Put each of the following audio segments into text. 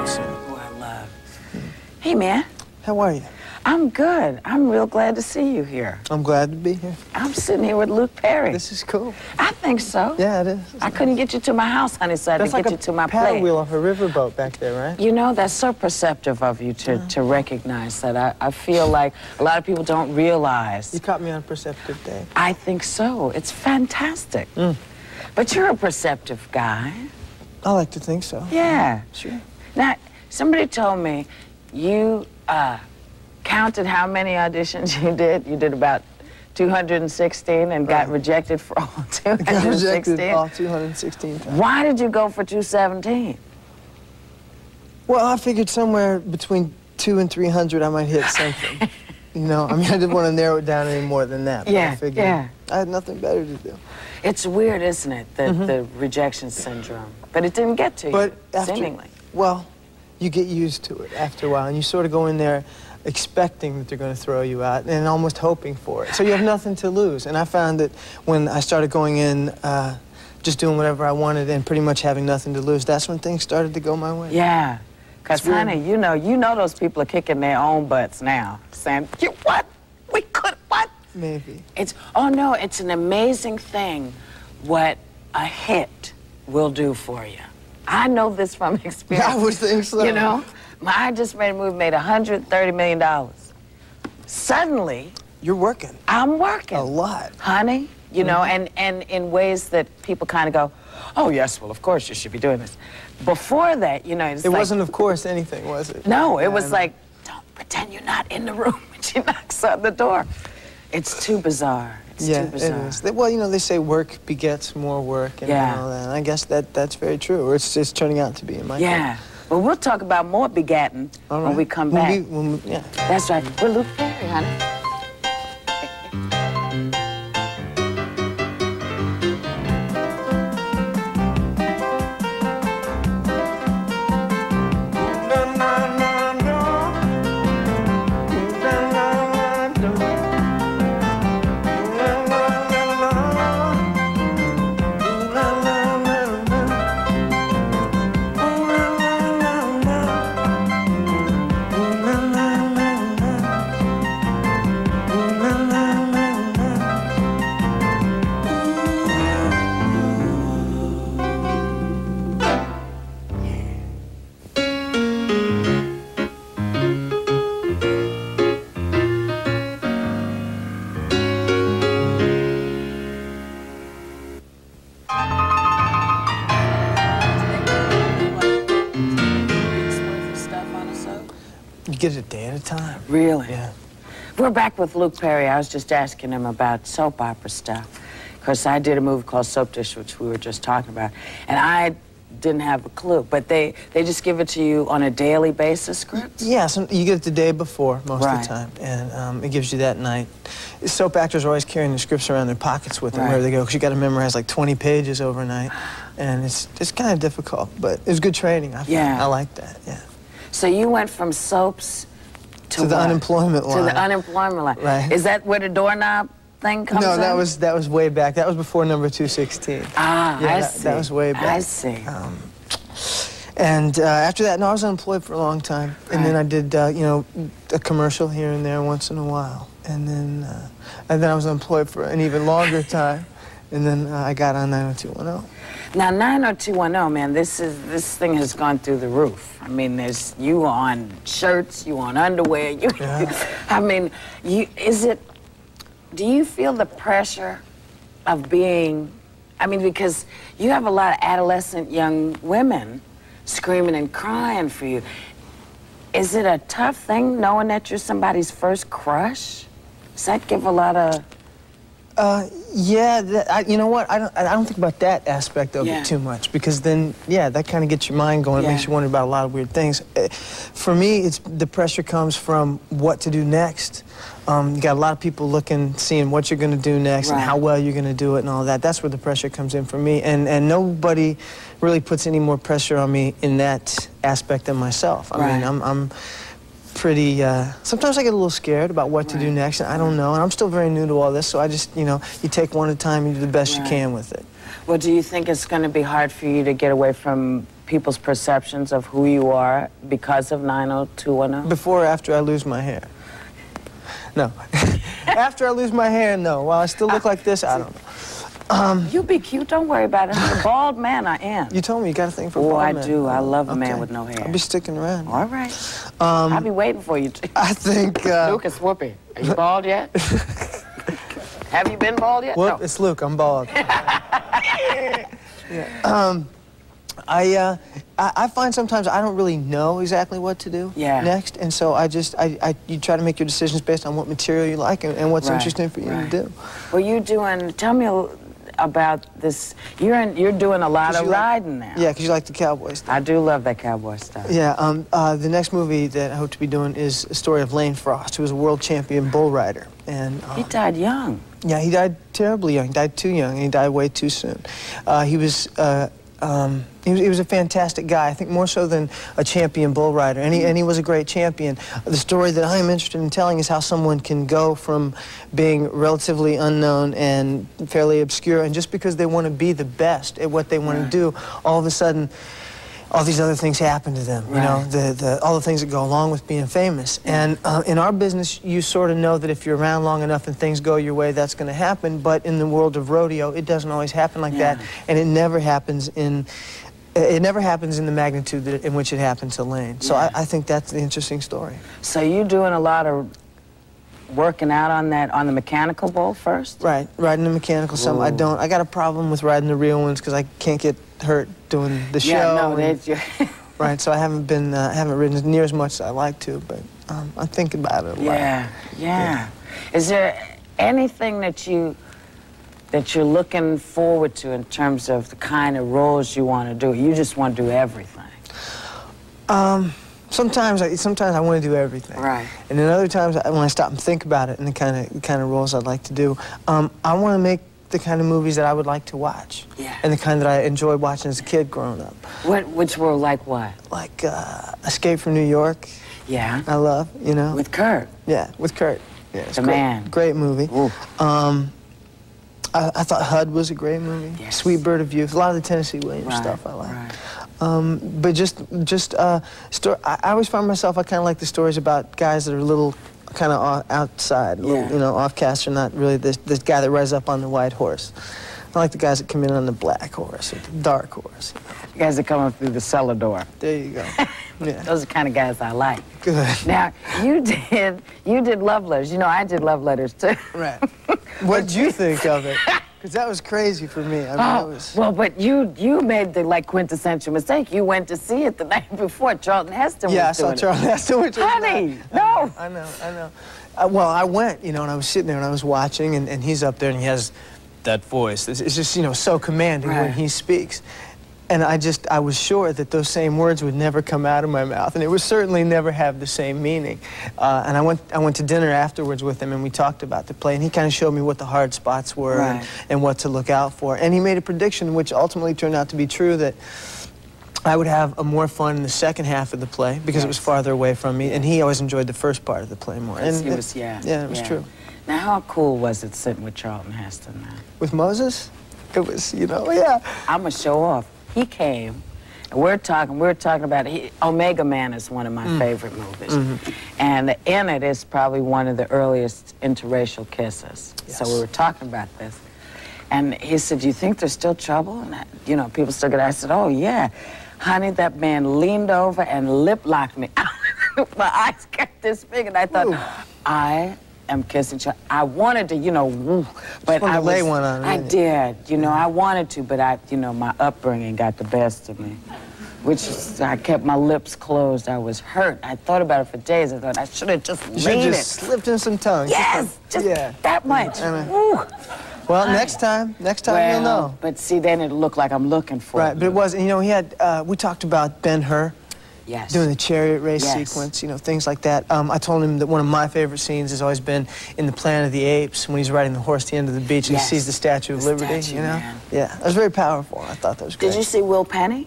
very soon. Who I love. Hey, man. How are you? I'm good. I'm real glad to see you here. I'm glad to be here. I'm sitting here with Luke Perry. This is cool. I think so. Yeah, it is. I couldn't get you to my house, honey, so I had to get you to my That's like a paddle place. wheel off a riverboat back there, right? You know, that's so perceptive of you to recognize that. I feel like a lot of people don't realize. You caught me on a perceptive day. I think so. It's fantastic. But you're a perceptive guy. I like to think so. Yeah. Sure. Now, somebody told me you counted how many auditions you did. You did about 216 and got rejected for all 216. Got rejected all 216 times. Why did you go for 217? Well, I figured somewhere between 200 and 300 I might hit something. You know, I mean, I didn't want to narrow it down any more than that. But I figured I had nothing better to do. It's weird, isn't it, the rejection syndrome? But it didn't get to you, seemingly. Well, you get used to it after a while, and you sort of go in there expecting that they're going to throw you out and almost hoping for it. So you have nothing to lose. And I found that when I started going in, just doing whatever I wanted and pretty much having nothing to lose, that's when things started to go my way. Yeah. Because, honey, you know those people are kicking their own butts now, saying, what? We could, what? Maybe. Oh, no, it's an amazing thing what a hit will do for you. I know this from experience. I would think so. You know? I just made a movie, made $130 million. Suddenly... You're working. I'm working. A lot. Honey, you know, and in ways that people kind of go, oh, yes, well, of course you should be doing this. Before that, you know, it's like... It wasn't, of course, anything, was it? No, it was like, don't pretend you're not in the room when she knocks on the door. It's too bizarre. It's too bizarre. It is. Well, you know, they say work begets more work and all that. And I guess that's very true. Or it's just turning out to be in my case. Well, we'll talk about more begatting when we come back. Yeah. That's right. We're Luke Perry, honey. You get it a day at a time. Really? Yeah. We're back with Luke Perry. I was just asking him about soap opera stuff. Of course, I did a movie called Soap Dish, which we were just talking about, and I didn't have a clue. But they just give it to you on a daily basis, scripts? Yeah, so you get it the day before most of the time, and it gives you that night. Soap actors are always carrying the scripts around in their pockets with them wherever they go, because you got to memorize like 20 pages overnight, and it's kind of difficult, but it was good training. I like that. Yeah. So you went from soaps to the unemployment line. To the unemployment line. Right. Is that where the doorknob thing comes in? No, that was way back. That was before number 216. Ah, yeah, I see. That was way back. I see. And after that, no, I was unemployed for a long time. And then I did, you know, a commercial here and there once in a while. And then I was unemployed for an even longer time. And then I got on 90210. Now, 90210, man, this thing has gone through the roof. I mean, you on shirts, you on underwear. I mean, do you feel the pressure of being, I mean, because you have a lot of adolescent young women screaming and crying for you. Is it a tough thing knowing that you're somebody's first crush? Does that give a lot of... Yeah, you know what? I don't think about that aspect of it too much, because then, that kind of gets your mind going. It makes you wonder about a lot of weird things. For me, the pressure comes from what to do next. You got a lot of people seeing what you're going to do next and how well you're going to do it and all that. That's where the pressure comes in for me. And nobody really puts any more pressure on me in that aspect than myself. I mean, I'm pretty, sometimes I get a little scared about what to do next, and I don't know, and I'm still very new to all this, so I just, you know, you take one at a time, you do the best you can with it. Well, do you think it's going to be hard for you to get away from people's perceptions of who you are because of 90210? Before or after I lose my hair? No. After I lose my hair, no. While I still look like this, I don't know. You be cute, don't worry about it. I'm a bald man, I am. You told me you got a thing for bald men. Oh, I do. I love a man with no hair. I'll be sticking around. All right. I'll be waiting for you. I think... Luke, it's Whoopi. Are you bald yet? Have you been bald yet? Whoop, no. It's Luke. I'm bald. Yeah. I find sometimes I don't really know exactly what to do next, and so you try to make your decisions based on what material you like and what's interesting for you to do. Well, you doing? Tell me about this. You're doing a lot of riding now. Yeah, because you like the cowboy stuff. I do love that cowboy stuff. Yeah. The next movie that I hope to be doing is a story of Lane Frost, who was a world champion bull rider, and he died young. Yeah, he died terribly young. He died too young, and he died way too soon. He was a fantastic guy, I think more so than a champion bull rider, and he was a great champion. The story that I am interested in telling is how someone can go from being relatively unknown and fairly obscure, and just because they want to be the best at what they want to do, all of a sudden, all these other things happen to them, you know, all the things that go along with being famous. And in our business, you sort of know that if you're around long enough and things go your way, that's going to happen. But in the world of rodeo, it doesn't always happen like that, and it never happens in the magnitude in which it happened to Lane. So I think that's the interesting story. So you're doing a lot of working out on the mechanical bull first? Right, riding the mechanical. Some I don't. I got a problem with riding the real ones because I can't get hurt doing the show. Yeah, no, right. So I haven't ridden near as much as I like to, but I'm thinking about it a lot. Yeah. Is there anything that you're looking forward to in terms of the kind of roles you want to do? You just want to do everything? Sometimes I want to do everything. Right. And then other times when I stop and think about it and the kind of roles I'd like to do, I want to make the kind of movies that I would like to watch. Yeah. And the kind that I enjoyed watching as a kid growing up. Which were like what? Like Escape from New York. Yeah. I love, you know. With Kurt. Yeah, with Kurt. Yeah, it's the man. Great movie. I thought HUD was a great movie. Yes. Sweet Bird of Youth. A lot of the Tennessee Williams stuff I like. Right. I always find myself, I kind of like the stories about guys that are a little kind of outside, you know, off-cast, or not really this guy that rides up on the white horse. I like the guys that come in on the black horse or the dark horse. You know. The guys that come up through the cellar door. There you go. Yeah. Those are the kind of guys I like. Good. Now, you did love letters. You know, I did love letters, too. Right. What'd you think of it? Because that was crazy for me. I mean, well, but you made the, like, quintessential mistake. You went to see it the night before Charlton Heston was doing it. Yeah, I saw Charlton Heston, which was Honey, no. I know. Well, I went, you know, and I was sitting there and I was watching, and he's up there and he has that voice. It's just, you know, so commanding when he speaks. And I was sure that those same words would never come out of my mouth, and it would certainly never have the same meaning. And I went to dinner afterwards with him, and we talked about the play, and he kind of showed me what the hard spots were and what to look out for. And he made a prediction, which ultimately turned out to be true, that I would have more fun in the second half of the play because it was farther away from me, and he always enjoyed the first part of the play more. And it was, it was true. Now, how cool was it sitting with Charlton Heston, man? With Moses? It was, you know, I'm gonna show off. He came, and we're talking about Omega Man is one of my favorite movies. And in it is probably one of the earliest interracial kisses. Yes. So we were talking about this. And he said, "Do you think there's still trouble?" And you know, people still get. I said, "Oh yeah, honey." That man leaned over and lip locked me. My eyes kept this big, and I thought, I am kissing Charlie. I wanted to, you know, woo, but I lay one on. I did, you know, I wanted to, but you know, my upbringing got the best of me, which is, I kept my lips closed. I was hurt. I thought about it for days. I thought I should have just laid it. Slipped in some tongue. Yes, just that much. Well, next time you'll know. But see, then it looked like I'm looking for it. Right, but it wasn't. You know, he had. We talked about Ben-Hur. Yes. Doing the chariot race sequence, you know, things like that. I told him that one of my favorite scenes has always been in the Planet of the Apes when he's riding the horse to the end of the beach and he sees the Statue of Liberty, you know? Yeah, it was very powerful. I thought that was great. Did you see Will Penny?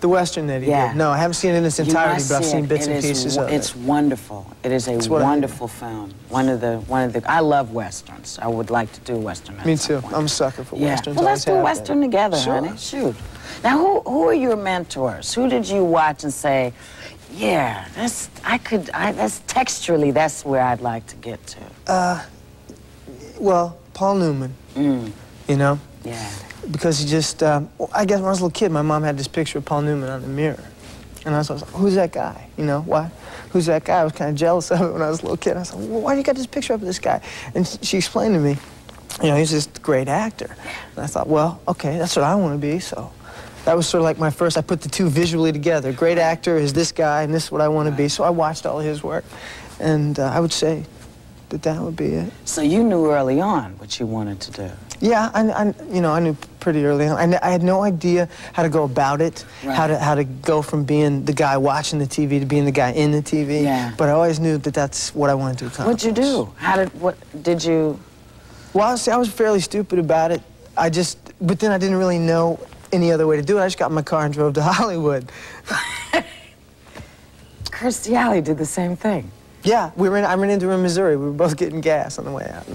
The Western that he did. No, I haven't seen it in its entirety, but I've seen bits and pieces of it. It's wonderful. It is a wonderful film. One of the. I love Westerns. I would like to do a Western. Me too. I'm a sucker for Westerns. Well, let's do Western together, honey. Shoot. Now, who are your mentors? Who did you watch and say, yeah, that's texturally, that's where I'd like to get to? Well, Paul Newman. You know? Yeah. Because he just, I guess when I was a little kid, my mom had this picture of Paul Newman on the mirror. And I was like, who's that guy? You know, why? Who's that guy? I was kind of jealous of it when I was a little kid. I was like, well, why do you got this picture of this guy? And she explained to me, you know, he's this great actor. And I thought, well, okay, that's what I want to be, so. That was sort of like my first, I put the two visually together. Great actor is this guy, and this is what I want to be. So I watched all of his work. And I would say that would be it. So you knew early on what you wanted to do? Yeah, you know, I knew pretty early on. I had no idea how to go about it, how to go from being the guy watching the TV to being the guy in the TV. Yeah. But I always knew that that's what I wanted to accomplish. What'd you do? What did you? Well, see, I was fairly stupid about it. But then I didn't really know any other way to do it. I just got in my car and drove to Hollywood. Kirstie Alley did the same thing. Yeah, I ran into her in Missouri. We were both getting gas on the way out.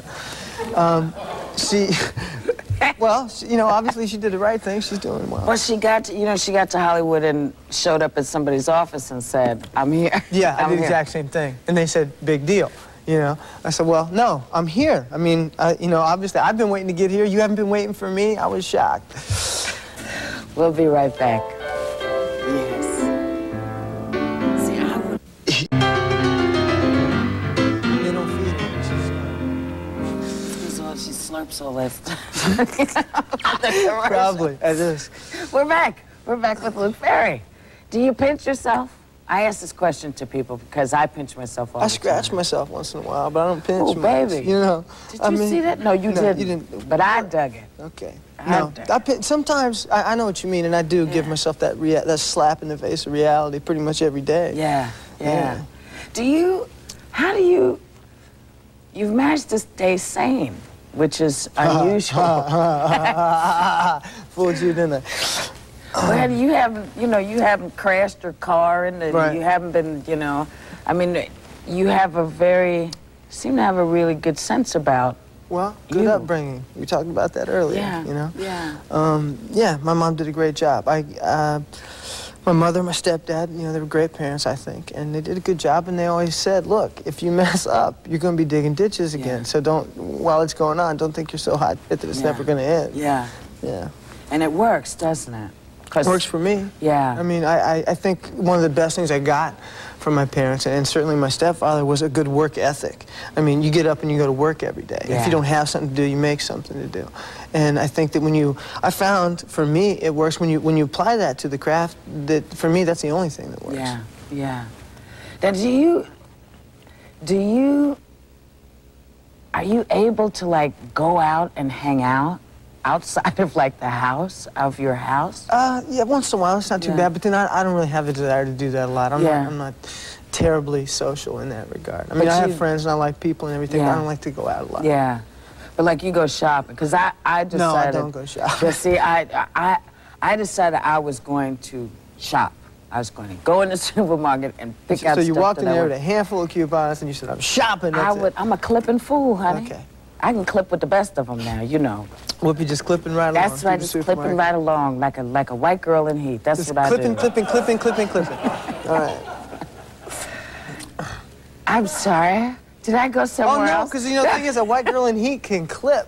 Well, you know, obviously she did the right thing. She's doing well. Well, she got to Hollywood and showed up at somebody's office and said, I'm here. Yeah, I did the exact same thing. And they said, big deal. You know, I said, well, no, I'm here. I mean, you know, obviously I've been waiting to get here. You haven't been waiting for me. I was shocked. We'll be right back. Yes. See, I would... They don't feed her. She slurps all that stuff. Probably, it is. We're back. We're back with Luke Ferry. Do you pinch yourself? I ask this question to people because I pinch myself all the time. I scratch myself once in a while, but I don't pinch much. Baby. You know. Did you see that? No, you didn't. You didn't. But I dug it. Okay. No, sometimes I know what you mean, and I do give myself that slap in the face of reality pretty much every day. Yeah. You've managed to stay sane, which is unusual. Fooled you, didn't I? Well, you haven't crashed your car, and you haven't been, you know, I mean, you seem to have a really good sense about. Well, good upbringing. We talked about that earlier, you know? Yeah, my mom did a great job. My mother, my stepdad, you know, they were great parents, I think, and they did a good job, and they always said, look, if you mess up, you're going to be digging ditches again, so while it's going on, don't think you're so hot that it's never going to end. Yeah. And it works, doesn't it? It works for me. Yeah. I mean, I think one of the best things I got from my parents, and certainly my stepfather, was a good work ethic. I mean, you get up and you go to work every day. If you don't have something to do, you make something to do. And I think that I found, for me, it works when you apply that to the craft, that for me, that's the only thing that works. Yeah. Now, are you able to, like, go out and hang out outside of, like, your house? Yeah, once in a while. It's not too bad, but then I don't really have the desire to do that a lot. I'm not terribly social in that regard. I mean, I have friends and I like people and everything, but I don't like to go out a lot. Yeah. But, like, you go shopping, because I decided... No, I don't go shopping. But see, I decided I was going to shop. I was going to go in the supermarket and pick out stuff. So you walked in there with a handful of coupons and you said, I'm shopping, I'm a clipping fool, honey. Okay. I can clip with the best of them now, you know. Whoopi just clipping right along. That's right, just clipping right along, like a white girl in heat. That's what I do. Clipping. All right. I'm sorry. Did I go somewhere else? Oh, no, because, you know, the thing is, a white girl in heat can clip.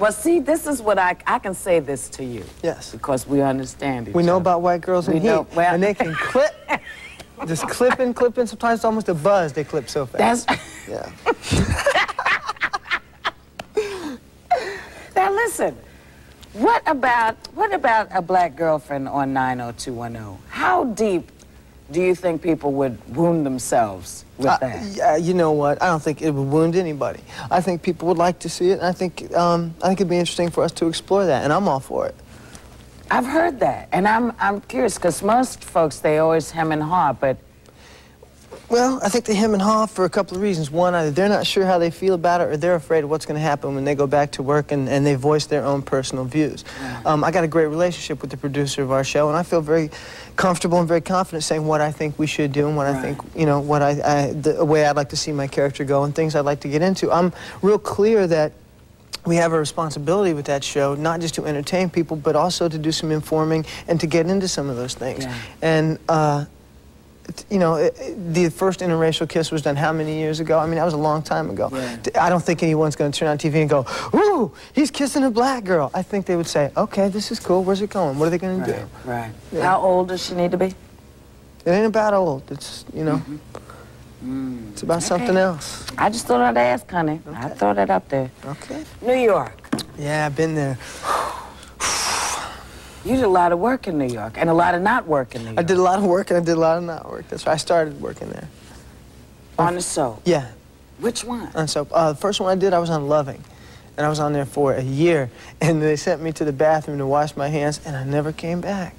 Well, see, this is what I can say this to you. Yes. Because we understand each other. We know about white girls in heat, well, and they can clip. Just clipping. Sometimes it's almost a buzz. They clip so fast. Yeah. Now listen, what about a black girlfriend on 90210? How deep do you think people would wound themselves with that? Yeah, you know what? I don't think it would wound anybody. I think people would like to see it, and I think it'd be interesting for us to explore that, and I'm all for it. I've heard that, and I'm curious, because most folks, they always hem and haw, but Well, I think they hem and haw for a couple of reasons. One, either they're not sure how they feel about it, or they're afraid of what's going to happen when they go back to work and they voice their own personal views. I got a great relationship with the producer of our show, and I feel very comfortable and very confident saying what I think we should do and what I think, you know, what the way I'd like to see my character go and things I'd like to get into. I'm real clear that we have a responsibility with that show, not just to entertain people, but also to do some informing and to get into some of those things. And, you know, the first interracial kiss was done how many years ago? I mean, that was a long time ago. I don't think anyone's going to turn on TV and go, ooh, he's kissing a black girl. I think they would say, okay, this is cool. Where's it going? What are they going to do? How old does she need to be? It ain't about old. It's, you know, it's about something else. I just thought I'd ask, honey. I throw that up there. New York. Yeah, I've been there. You did a lot of work in New York, and a lot of not work in New York. I did a lot of work, and I did a lot of not work. That's why I started working there. On the soap? Yeah. Which one? On soap. The first one I did, I was on Loving. And I was on there for a year. And they sent me to the bathroom to wash my hands, and I never came back.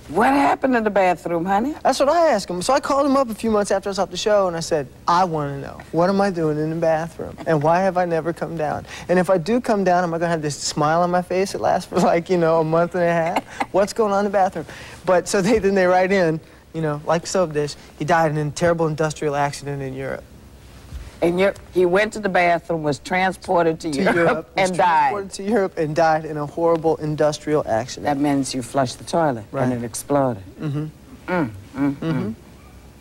What happened in the bathroom, honey? That's what I asked him. So I called him up a few months after I was off the show, and I said, I want to know, what am I doing in the bathroom? And why have I never come down? And if I do come down, am I going to have this smile on my face that lasts for, like, you know, a month and a half? What's going on in the bathroom? But so then they write in, you know, like soap dish, he died in a terrible industrial accident in Europe. And he went to the bathroom, was transported to Europe and died. Transported to Europe and died in a horrible industrial accident. That means you flushed the toilet and it exploded.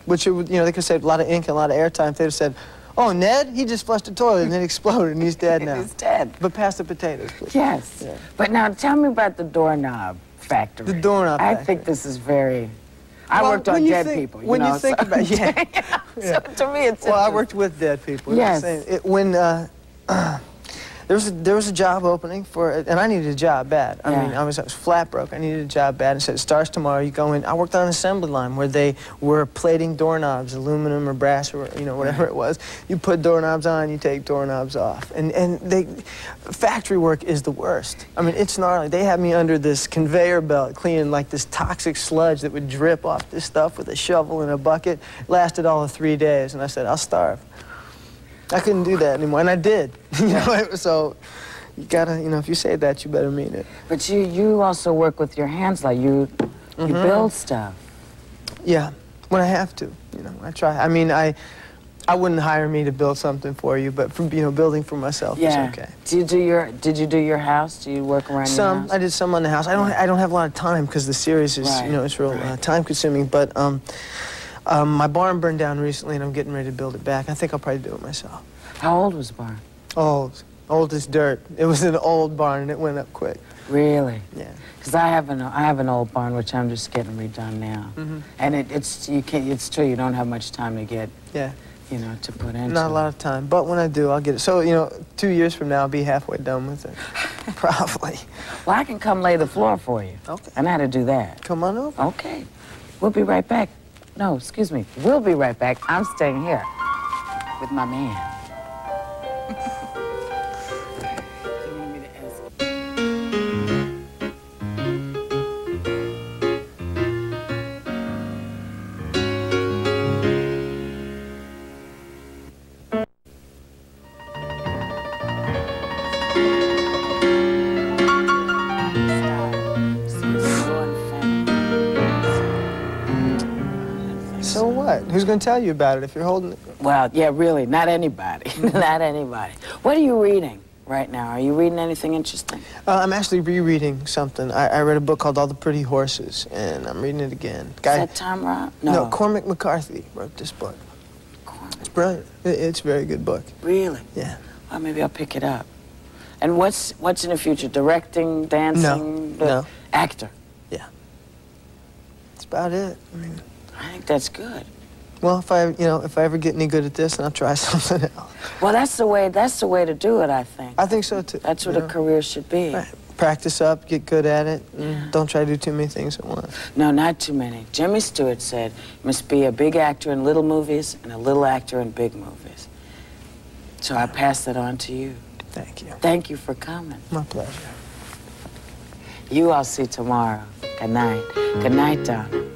Which, you know, they could have saved a lot of ink and a lot of airtime if they'd have said, oh, Ned, he just flushed the toilet and it exploded and he's dead now. He's dead. But pass the potatoes, please. Yes. Yeah. But now tell me about the doorknob factory. The doorknob factory. I think this is very... I worked on dead people, you know. When you think about it, So to me, it's well, I worked with dead people. Yes. There was a job opening for it, and I needed a job bad. I mean, I was flat broke. I needed a job bad. And it said, it starts tomorrow. You go in. I worked on an assembly line where they were plating doorknobs, aluminum or brass or, you know, whatever it was. You put doorknobs on, you take doorknobs off. Factory work is the worst. I mean, it's gnarly. They had me under this conveyor belt cleaning like this toxic sludge that would drip off this stuff with a shovel and a bucket. It lasted all of 3 days, and I said, I'll starve. I couldn't do that anymore, and I did. You know, so you gotta, you know, if you say that, you better mean it. But you also work with your hands, like you build stuff. Yeah, when I have to, you know, I try. I mean, I wouldn't hire me to build something for you, but from, you know, building for myself is okay. Did you do your house? Do you work around your house? I did some on the house. I don't have a lot of time because the series is, you know, it's real time consuming, but my barn burned down recently, and I'm getting ready to build it back. I think I'll probably do it myself. How old was the barn? Old as dirt. It was an old barn, and it went up quick. Really? Yeah. Because I have an old barn which I'm just getting redone now, and it's true, you don't have much time to get, you know, to put into. Not a lot of time, but when I do, I'll get it. So, you know, 2 years from now, I'll be halfway done with it, probably. Well, I can come lay the floor for you. Okay. I know how to do that. Come on over. Okay. We'll be right back. No, excuse me. We'll be right back. I'm staying here with my man. So what? Who's going to tell you about it if you're holding it? Well, yeah, really, not anybody. Not anybody. What are you reading right now? Are you reading anything interesting? I'm actually rereading something. I read a book called All the Pretty Horses, and I'm reading it again. Is that Tom Robb? No, Cormac McCarthy wrote this book. It's brilliant. It's a very good book. Really? Yeah. Well, maybe I'll pick it up. And what's in the future? Directing, dancing? No. Actor? Yeah. That's about it. I mean, I think that's good. Well, if I ever get any good at this, then I'll try something else. Well, that's the way to do it, I think. I think so, too. That's what a career should be. Right. Practice up, get good at it, and don't try to do too many things at once. No, not too many. Jimmy Stewart said, you must be a big actor in little movies and a little actor in big movies. So I pass that on to you. Thank you. Thank you for coming. My pleasure. You I'll see tomorrow. Good night. Good night, darling.